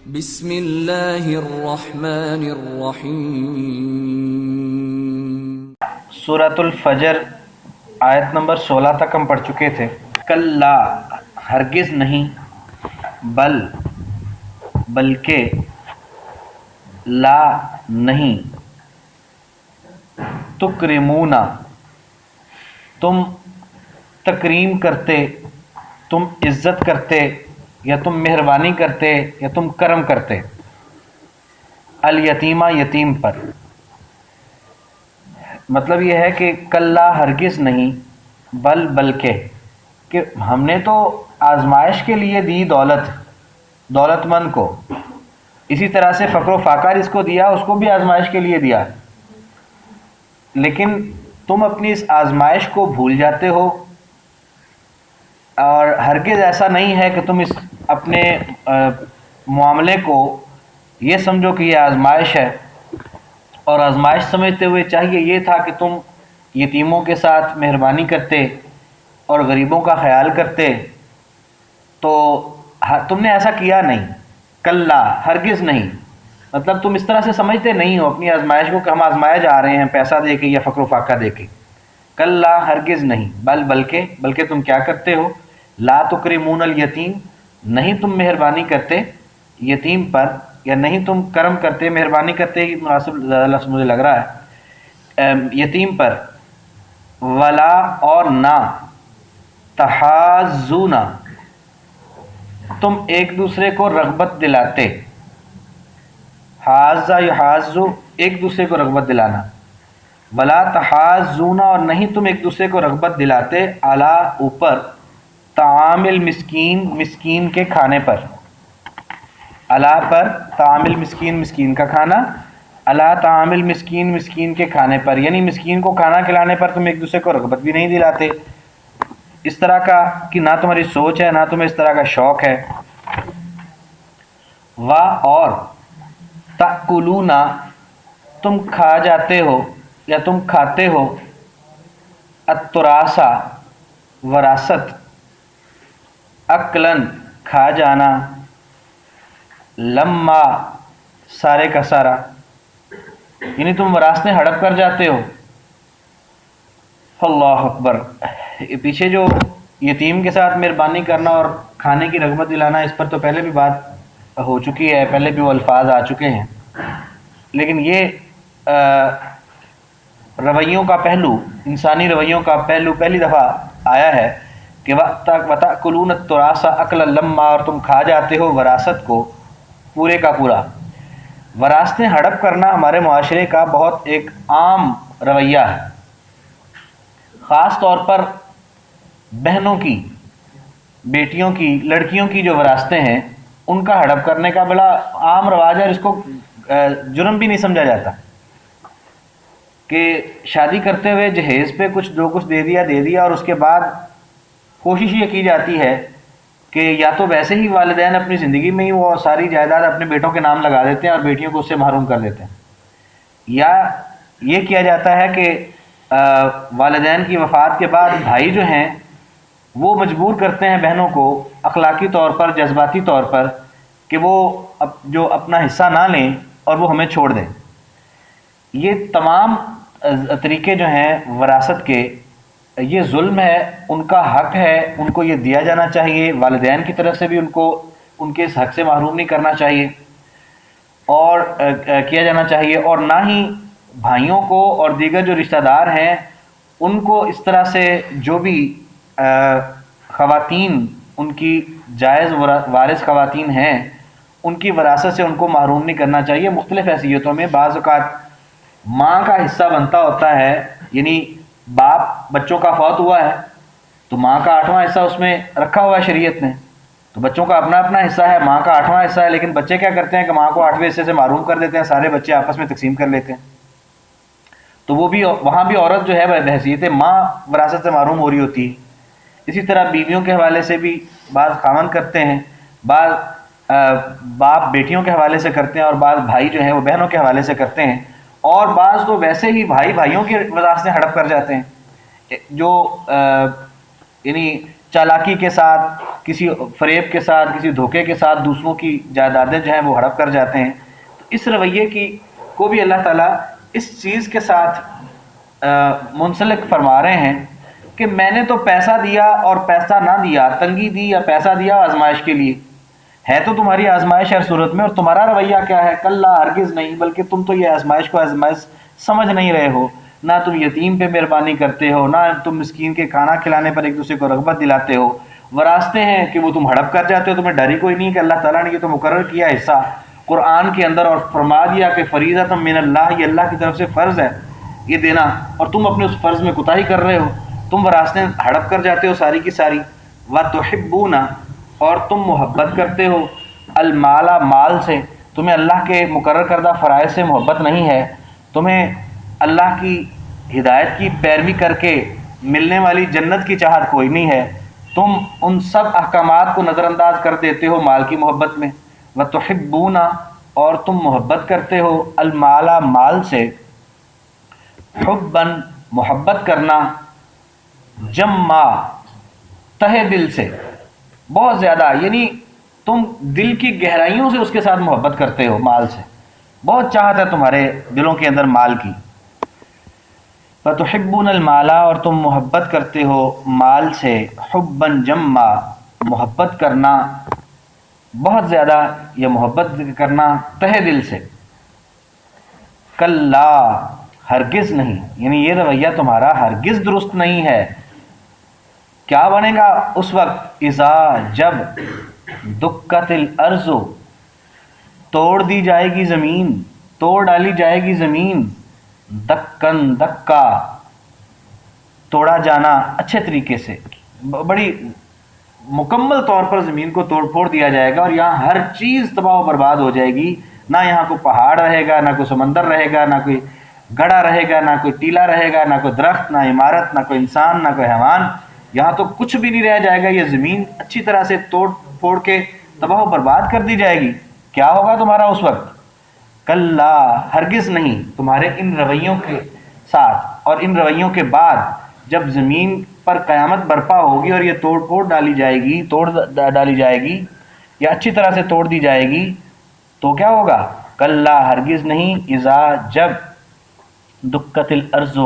بسم اللہ الرحمن الرحیم۔ سورۃ الفجر آیت نمبر 16 تک ہم پڑھ چکے تھے۔ کلا ہرگز نہیں، بلکہ لا نہیں، تکرمون تم تکریم کرتے، تم عزت کرتے، یا تم مہربانی کرتے، یا تم کرم کرتے، الیتیمہ یتیم پر۔ مطلب یہ ہے کہ کلا ہرگز نہیں، بلکہ کہ ہم نے تو آزمائش کے لیے دی دولت مند کو، اسی طرح سے فقر و فاقہ جس کو دیا اس کو بھی آزمائش کے لیے دیا، لیکن تم اپنی اس آزمائش کو بھول جاتے ہو، اور ہرگز ایسا نہیں ہے کہ تم اس اپنے معاملے کو یہ سمجھو کہ یہ آزمائش ہے، اور آزمائش سمجھتے ہوئے چاہیے یہ تھا کہ تم یتیموں کے ساتھ مہربانی کرتے اور غریبوں کا خیال کرتے، تو تم نے ایسا کیا نہیں۔ کلا ہرگز نہیں، مطلب تم اس طرح سے سمجھتے نہیں ہو اپنی آزمائش کو کہ ہم آزمائے جا رہے ہیں پیسہ دے کے یا فقر و فاقہ دے کے۔ کلا ہرگز نہیں، بلکہ تم کیا کرتے ہو، لا تکرمون الیتیم، نہیں تم مہربانی کرتے یتیم پر، یا نہیں تم کرم کرتے، مہربانی کرتے ہی مناسب لفظ مجھے لگ رہا ہے، یتیم پر، ولا اور نہ، تحاضون تم ایک دوسرے کو رغبت دلاتے، حاضہ یحاضو ایک دوسرے کو رغبت دلانا، ولا تحاضون اور نہیں تم ایک دوسرے کو رغبت دلاتے، علی اوپر، طعام المسکین مسکین کے کھانے پر، علی پر، طعام المسکین مسکین کا کھانا، علی طعام المسکین مسکین کے کھانے پر، یعنی مسکین کو کھانا کھلانے پر تم ایک دوسرے کو رغبت بھی نہیں دلاتے، اس طرح کا کہ نہ تمہاری سوچ ہے، نہ تمہیں اس طرح کا شوق ہے۔ اور تأکلون تم کھا جاتے ہو یا تم کھاتے ہو، التراث وراثت، اکلن کھا جانا، لما سارے کا سارا، یعنی تم وراثتیں ہڑپ کر جاتے ہو۔ اللہ اکبر، پیچھے جو یتیم کے ساتھ مہربانی کرنا اور کھانے کی رغبت دلانا، اس پر تو پہلے بھی بات ہو چکی ہے، پہلے بھی وہ الفاظ آ چکے ہیں، لیکن یہ رویوں کا پہلو، انسانی رویوں کا پہلو پہلی دفعہ آیا ہے کہ وَتَأْكُلُونَ التُّرَاثَ أَكْلًا لَمًّا، اور تم کھا جاتے ہو وراثت کو پورے کا پورا۔ وراثتیں ہڑپ کرنا ہمارے معاشرے کا بہت ایک عام رویہ ہے، خاص طور پر بہنوں کی، بیٹیوں کی، لڑکیوں کی جو وراثتیں ہیں ان کا ہڑپ کرنے کا بڑا عام رواج ہے، اور اس کو جرم بھی نہیں سمجھا جاتا کہ شادی کرتے ہوئے جہیز پہ جو کچھ دے دیا، اور اس کے بعد کوشش یہ کی جاتی ہے کہ یا تو ویسے ہی والدین اپنی زندگی میں ہی وہ ساری جائیداد اپنے بیٹوں کے نام لگا دیتے ہیں اور بیٹیوں کو اس سے محروم کر دیتے ہیں، یا یہ کیا جاتا ہے کہ والدین کی وفات کے بعد بھائی جو ہیں وہ مجبور کرتے ہیں بہنوں کو اخلاقی طور پر، جذباتی طور پر، کہ وہ جو اپنا حصہ نہ لیں اور وہ ہمیں چھوڑ دیں۔ یہ تمام طریقے جو ہیں وراثت کے، یہ ظلم ہے، ان کا حق ہے، ان کو یہ دیا جانا چاہیے، والدین کی طرف سے بھی ان کو ان کے اس حق سے محروم نہیں کرنا چاہیے اور کیا جانا چاہیے، اور نہ ہی بھائیوں کو اور دیگر جو رشتہ دار ہیں ان کو اس طرح سے جو بھی خواتین ان کی جائز وارث خواتین ہیں ان کی وراثت سے ان کو محروم نہیں کرنا چاہیے۔ مختلف حیثیتوں میں بعض اوقات ماں کا حصہ بنتا ہوتا ہے، یعنی باپ بچوں کا فوت ہوا ہے تو ماں کا 8واں حصہ اس میں رکھا ہوا ہے شریعت نے، تو بچوں کا اپنا حصہ ہے، ماں کا 8واں حصہ ہے، لیکن بچے کیا کرتے ہیں کہ ماں کو 8ویں حصے سے محروم کر دیتے ہیں، سارے بچے آپس میں تقسیم کر لیتے ہیں، تو وہ بھی وہاں بھی عورت جو ہے بحیثیت ماں وراثت سے محروم ہو رہی ہوتی ہے۔ اسی طرح بیویوں کے حوالے سے بھی بعض خاوند کرتے ہیں، بعض باپ بیٹیوں کے حوالے سے کرتے ہیں، اور بعض بھائی جو ہیں وہ بہنوں کے حوالے سے کرتے ہیں، اور بعض تو ویسے ہی بھائیوں کی وراثتیں ہڑپ کر جاتے ہیں، جو یعنی چالاکی کے ساتھ، کسی فریب کے ساتھ، کسی دھوکے کے ساتھ دوسروں کی جائیدادیں جو ہیں وہ ہڑپ کر جاتے ہیں. تو اس رویے کو بھی اللہ تعالیٰ اس چیز کے ساتھ منسلک فرما رہے ہیں کہ میں نے تو پیسہ دیا اور پیسہ نہ دیا، تنگی دی یا پیسہ دیا آزمائش کے لیے، ہے تو تمہاری آزمائش ہر صورت میں، اور تمہارا رویہ کیا ہے؟ کلا، ہرگز نہیں، بلکہ تم تو یہ آزمائش کو آزمائش سمجھ نہیں رہے ہو. نہ تم یتیم پہ مہربانی کرتے ہو، نہ تم مسکین کے کھانا کھلانے پر ایک دوسرے کو رغبت دلاتے ہو. وراثتیں ہیں کہ وہ تم ہڑپ کر جاتے ہو، تمہیں ڈر ہی کوئی نہیں کہ اللہ تعالیٰ نے یہ تو مقرر کیا حصہ قرآن کے اندر اور فرما دیا کہ فریضۃ من اللہ، یہ اللہ کی طرف سے فرض ہے یہ دینا، اور تم اپنے اس فرض میں کوتاہی کر رہے ہو، تم وراثتیں ہڑپ کر جاتے ہو ساری کی ساری. وَتُحِبُّونَ، اور تم محبت کرتے ہو، المال، مال سے، تمہیں اللہ کے مقرر کردہ فرائض سے محبت نہیں ہے، تمہیں اللہ کی ہدایت کی پیروی کر کے ملنے والی جنت کی چاہت کوئی نہیں ہے، تم ان سب احکامات کو نظر انداز کر دیتے ہو مال کی محبت میں. وَتُحِبُّونَ، اور تم محبت کرتے ہو، المال، مال سے، حباً، محبت کرنا، جمّا، تہہ دل سے، بہت زیادہ، یعنی تم دل کی گہرائیوں سے اس کے ساتھ محبت کرتے ہو، مال سے بہت چاہت ہے تمہارے دلوں کے اندر مال کی. فَتُحِبُّونَ الْمَالَ، اور تم محبت کرتے ہو مال سے، حباً جمّا، محبت کرنا بہت زیادہ، یا محبت کرنا تہہ دل سے. کلا، ہرگز نہیں، یعنی یہ رویہ تمہارا ہرگز درست نہیں ہے. کیا بنے گا اس وقت؟ اذا، جب، دکت الارض، توڑ دی جائے گی زمین، توڑ ڈالی جائے گی زمین، دکن، دکا، توڑا جانا اچھے طریقے سے، بڑی مکمل طور پر زمین کو توڑ پھوڑ دیا جائے گا، اور یہاں ہر چیز تباہ و برباد ہو جائے گی. نہ یہاں کوئی پہاڑ رہے گا، نہ کوئی سمندر رہے گا، نہ کوئی گڑھا رہے گا، نہ کوئی ٹیلا رہے گا، نہ کوئی درخت، نہ عمارت، نہ کوئی انسان، نہ کوئی حیوان. یہاں تو کچھ بھی نہیں رہ جائے گا، یہ زمین اچھی طرح سے توڑ پھوڑ کے تباہ و برباد کر دی جائے گی. کیا ہوگا تمہارا اس وقت؟ کلا، ہرگز نہیں، تمہارے ان رویوں کے ساتھ اور ان رویوں کے بعد جب زمین پر قیامت برپا ہوگی اور یہ توڑ پھوڑ ڈالی جائے گی یا اچھی طرح سے توڑ دی جائے گی، تو کیا ہوگا؟ کلا، ہرگز نہیں، اذا، جب، دکت الارض،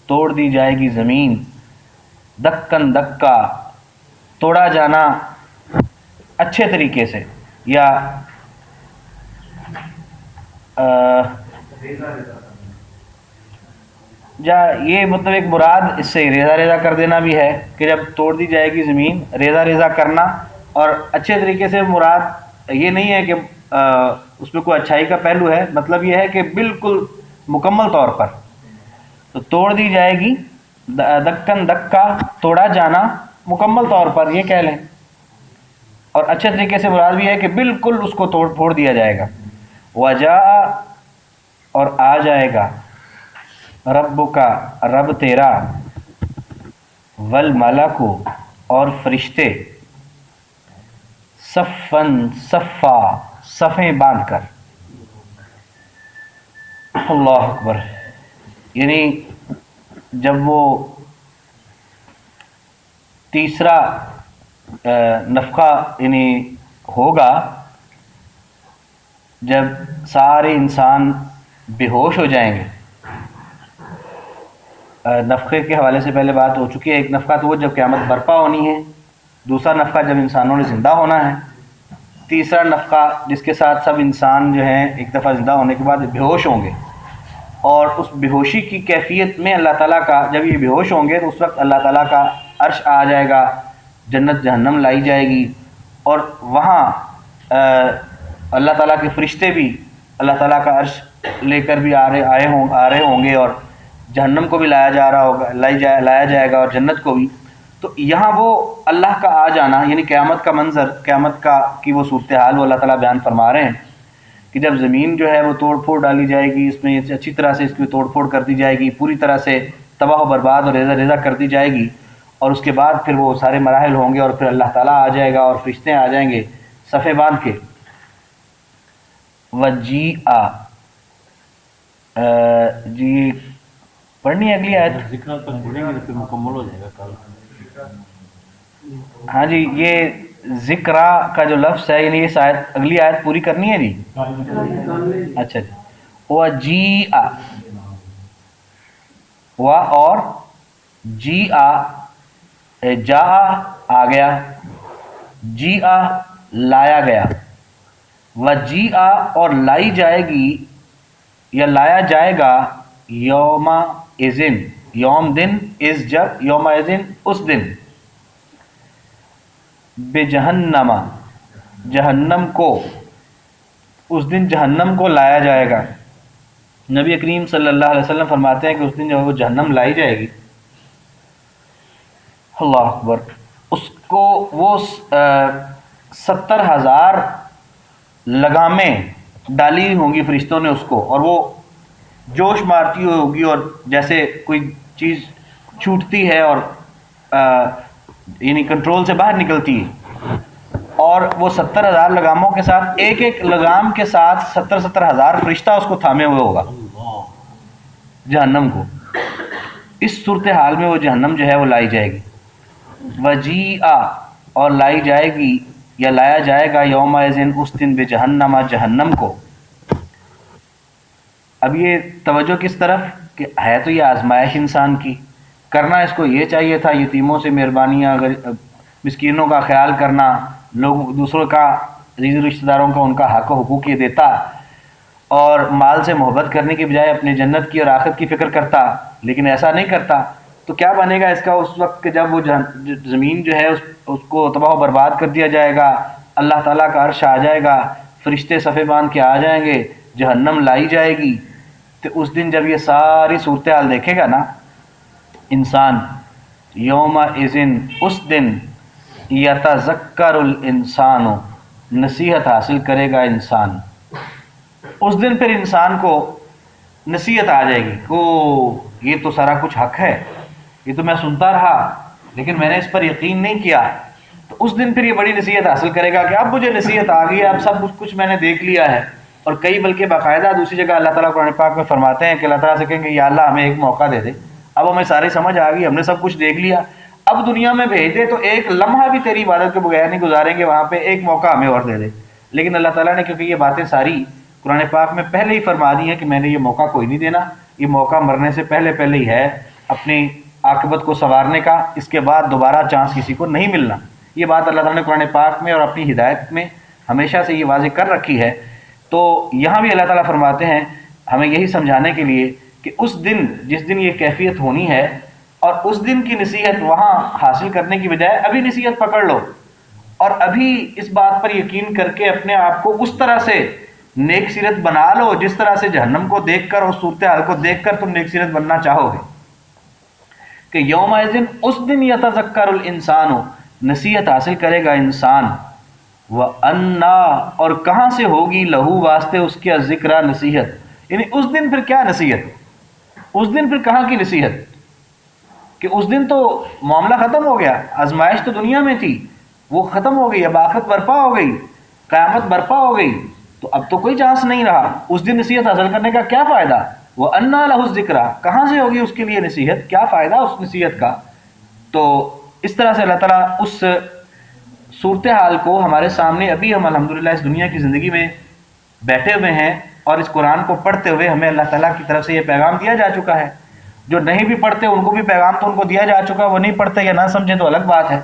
توڑ دی جائے گی زمین، دکن، دکا، توڑا جانا اچھے طریقے سے، یا یہ مطلب ایک مراد اس سے ریزہ ریزہ کر دینا بھی ہے کہ جب توڑ دی جائے گی زمین، ریزہ ریزہ کرنا. اور اچھے طریقے سے مراد یہ نہیں ہے کہ اس میں کوئی اچھائی کا پہلو ہے، مطلب یہ ہے کہ بالکل مکمل طور پر تو توڑ دی جائے گی، دکن، دکا، توڑا جانا مکمل طور پر یہ کہہ لیں. اور اچھے طریقے سے مراد بھی ہے کہ بالکل اس کو توڑ پھوڑ دیا جائے گا. وجاء، اور آ جائے گا، رب کا، رب تیرا، والملک، اور فرشتے، صفن، صفا، صفیں باندھ کر. اللہ اکبر. یعنی جب وہ تیسرا نفخہ یعنی ہوگا، جب سارے انسان بے ہوش ہو جائیں گے. نفخے کے حوالے سے پہلے بات ہو چکی ہے. ایک نفخہ تو وہ جب قیامت برپا ہونی ہے، دوسرا نفخہ جب انسانوں نے زندہ ہونا ہے، تیسرا نفخہ جس کے ساتھ سب انسان جو ہیں ایک دفعہ زندہ ہونے کے بعد بے ہوش ہوں گے. اور اس بے ہوشی کی کیفیت میں اللہ تعالیٰ کا، جب یہ بے ہوش ہوں گے تو اس وقت اللہ تعالیٰ کا عرش آ جائے گا، جنت جہنم لائی جائے گی، اور وہاں اللہ تعالیٰ کے فرشتے بھی اللہ تعالیٰ کا عرش لے کر بھی آ رہے ہوں گے، اور جہنم کو بھی لایا جائے گا، اور جنت کو بھی. تو یہاں وہ اللہ کا آ جانا، یعنی قیامت کا منظر، قیامت کی وہ صورتحال وہ اللہ تعالیٰ بیان فرما رہے ہیں کہ جب زمین جو ہے وہ توڑ پھوڑ ڈالی جائے گی، اس میں اچھی طرح سے اس کی توڑ پھوڑ کر دی جائے گی، پوری طرح سے تباہ و برباد اور ریزہ ریزہ کر دی جائے گی، اور اس کے بعد پھر وہ سارے مراحل ہوں گے، اور پھر اللہ تعالیٰ آ جائے گا اور فرشتے آ جائیں گے صفے باندھ کے. وجیء، جی پڑھنی ہے اگلی آیت؟ ذکر تک پڑھیں گے تو پھر مکمل ہو جائے گا کل. ہاں جی، یہ ذکرا کا جو لفظ ہے، یعنی یہ آیت، اگلی آیت پوری کرنی ہے جی. اچھا جی. وہ جی آ، و اور جی آ، جا آ گیا، جی آ لایا گیا، و جی آ اور لائی جائے گی یا لایا جائے گا، یوم ازن، یوم دن، از جب، یوم ازن اس دن، بے جہنما جہنم کو، اس دن جہنم کو لایا جائے گا. نبی کریم صلی اللہ علیہ وسلم فرماتے ہیں کہ اس دن جو وہ جہنم لائی جائے گی، اللہ اکبر، اس کو وہ 70,000 لگامیں ڈالی ہوئی ہوں گی فرشتوں نے اس کو، اور وہ جوش مارتی ہوگی، اور جیسے کوئی چیز چھوٹتی ہے اور یعنی کنٹرول سے باہر نکلتی ہے، اور وہ 70,000 لگاموں کے ساتھ، ایک ایک لگام کے ساتھ 70,000 فرشتہ اس کو تھامے ہوئے ہوگا جہنم کو. اس صورتحال میں وہ جہنم جو ہے وہ لائی جائے گی. وجیء اور لائی جائے گی یا لایا جائے گا، یوم ازن اس دن، بے جہنم جہنم کو. اب یہ توجہ کس طرف کہ ہے تو یہ آزمائش انسان کی، کرنا اس کو یہ چاہیے تھا، یتیموں سے مہربانیاں، مسکینوں کا خیال کرنا، لوگ دوسروں کا، رشتہ داروں کا، ان کا حق و حقوق یہ دیتا، اور مال سے محبت کرنے کی بجائے اپنی جنت کی اور آخرت کی فکر کرتا. لیکن ایسا نہیں کرتا تو کیا بنے گا اس کا اس وقت کہ جب وہ زمین جو ہے اس کو تباہ و برباد کر دیا جائے گا، اللہ تعالیٰ کا عرش آ جائے گا، فرشتے صفے باندھ کے آ جائیں گے، جہنم لائی جائے گی. تو اس دن جب یہ ساری صورتحال دیکھے گا نا انسان، یوم اذن اس دن، یتذکر الانسان، نصیحت حاصل کرے گا انسان. اس دن پھر انسان کو نصیحت آ جائے گی، او یہ تو سارا کچھ حق ہے، یہ تو میں سنتا رہا لیکن میں نے اس پر یقین نہیں کیا. تو اس دن پھر یہ بڑی نصیحت حاصل کرے گا کہ اب مجھے نصیحت آ گئی ہے، اب سب کچھ میں نے دیکھ لیا ہے. اور کئی بلکہ باقاعدہ دوسری جگہ اللہ تعالیٰ قرآن پاک میں فرماتے ہیں کہ اللہ تعالیٰ سے کہیں کہ یا اللہ ہمیں ایک موقع دے دے، اب ہمیں ساری سمجھ آ گئی، ہم نے سب کچھ دیکھ لیا، اب دنیا میں بھیج دے تو ایک لمحہ بھی تیری عبادت کے بغیر نہیں گزاریں گے، وہاں پہ ایک موقع ہمیں اور دے دے. لیکن اللہ تعالیٰ نے کیونکہ یہ باتیں ساری قرآن پاک میں پہلے ہی فرما دی ہیں کہ میں نے یہ موقع کوئی نہیں دینا، یہ موقع مرنے سے پہلے پہلے ہی ہے اپنی عاقبت کو سنوارنے کا، اس کے بعد دوبارہ چانس کسی کو نہیں ملنا. یہ بات اللہ تعالیٰ نے قرآن پاک میں اور اپنی ہدایت میں ہمیشہ سے یہ واضح کر رکھی ہے. تو یہاں بھی اللہ تعالیٰ فرماتے ہیں ہمیں یہی سمجھانے کے لیے کہ اس دن، جس دن یہ کیفیت ہونی ہے، اور اس دن کی نصیحت وہاں حاصل کرنے کی بجائے ابھی نصیحت پکڑ لو، اور ابھی اس بات پر یقین کر کے اپنے آپ کو اس طرح سے نیک سیرت بنا لو جس طرح سے جہنم کو دیکھ کر اور صورتحال کو دیکھ کر تم نیک سیرت بننا چاہو گے. کہ یوم ازن اس دن یتذکر الانسان، نصیحت حاصل کرے گا انسان، وَأَنَّا اور کہاں سے ہوگی، لہو واسطے اس کی ذکر نصیحت. یعنی اس دن پھر کیا نصیحت، اس دن پھر کہاں کی نصیحت، کہ اس دن تو معاملہ ختم ہو گیا، آزمائش تو دنیا میں تھی وہ ختم ہو گئی، اب آخرت برپا ہو گئی، قیامت برپا ہو گئی، تو اب تو کوئی چانس نہیں رہا. اس دن نصیحت حاصل کرنے کا کیا فائدہ، وَأَنَّا لَهُ الذِّكْرَىٰ کہاں سے ہوگی اس کے لیے نصیحت، کیا فائدہ اس نصیحت کا. تو اس طرح سے اللہ تعالیٰ اس صورتحال کو ہمارے سامنے، ابھی ہم الحمدللہ اس دنیا کی زندگی میں بیٹھے ہوئے ہیں اور اس قرآن کو پڑھتے ہوئے ہمیں اللہ تعالیٰ کی طرف سے یہ پیغام دیا جا چکا ہے. جو نہیں بھی پڑھتے ان کو بھی پیغام تو ان کو دیا جا چکا ہے، وہ نہیں پڑھتے یا نہ سمجھیں تو الگ بات ہے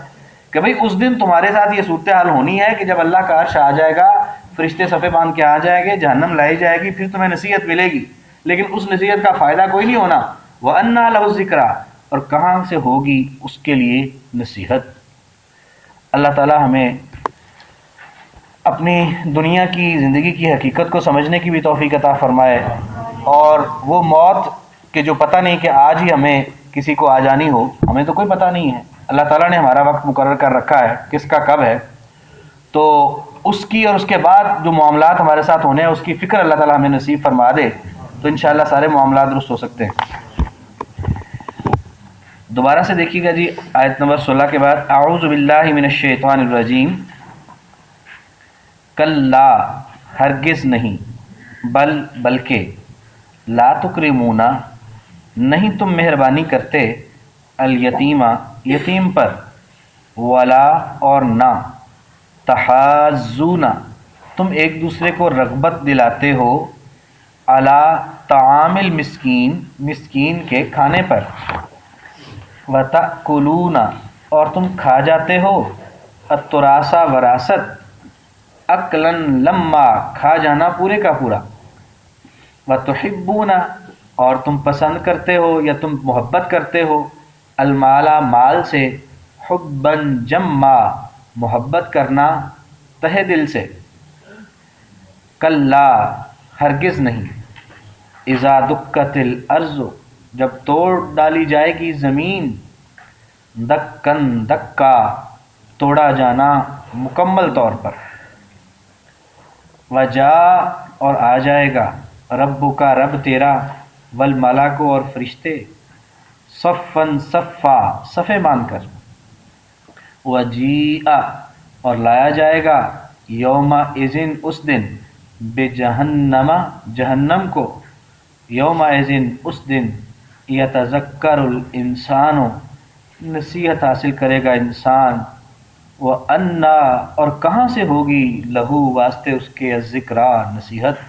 کہ بھئی اس دن تمہارے ساتھ یہ صورتحال ہونی ہے کہ جب اللہ کا عرش آ جائے گا، فرشتے صفے باندھ کے آ جائیں گے، جہنم لائی جائے گی، پھر تمہیں نصیحت ملے گی، لیکن اس نصیحت کا فائدہ کوئی نہیں ہونا. وَأَنَّا لَهُ الذِّكْرَىٰ اور کہاں سے ہوگی اس کے لیے نصیحت. اللہ تعالیٰ ہمیں اپنی دنیا کی زندگی کی حقیقت کو سمجھنے کی بھی توفیق عطا فرمائے، اور وہ موت کہ جو پتہ نہیں کہ آج ہی ہمیں کسی کو آ جانی ہو، ہمیں تو کوئی پتہ نہیں ہے، اللہ تعالیٰ نے ہمارا وقت مقرر کر رکھا ہے کس کا کب ہے. تو اس کی اور اس کے بعد جو معاملات ہمارے ساتھ ہونے ہیں اس کی فکر اللہ تعالیٰ ہمیں نصیب فرما دے تو انشاءاللہ سارے معاملات درست ہو سکتے ہیں. دوبارہ سے دیکھیے گا جی آیت نمبر 16 کے بعد، اعوذ باللہ من الشیطان الرجیم، کلا ہرگز نہیں، بلکہ لا تکرمون نہیں تم مہربانی کرتے، الیتیمہ یتیم پر، ولا اور نہ، تحاضون تم ایک دوسرے کو رغبت دلاتے ہو، علی طعام المسکین مسکین کے کھانے پر، وتأکلون اور تم کھا جاتے ہو، التراث وراثت، اکلن لما کھا جانا پورے کا پورا، وتحبون اور تم پسند کرتے ہو یا تم محبت کرتے ہو، المالا مال سے، حباً جما محبت کرنا تہ دل سے، کلا ہرگز نہیں، اذا دکت الارض جب توڑ ڈالی جائے گی زمین، دکن دکا توڑا جانا مکمل طور پر، وجاء اور آ جائے گا، رب کا رب تیرا، والملک اور فرشتے، صفاً صفا صفے مان کر، وجیء اور لایا جائے گا، یوم اذن اس دن، بجہنم جہنم کو، یوم اذن اس دن، یتذکر الانسان نصیحت حاصل کرے گا انسان، وَأَنَّا اور کہاں سے ہوگی لہو واسطے اس کے الذکریٰ نصیحت۔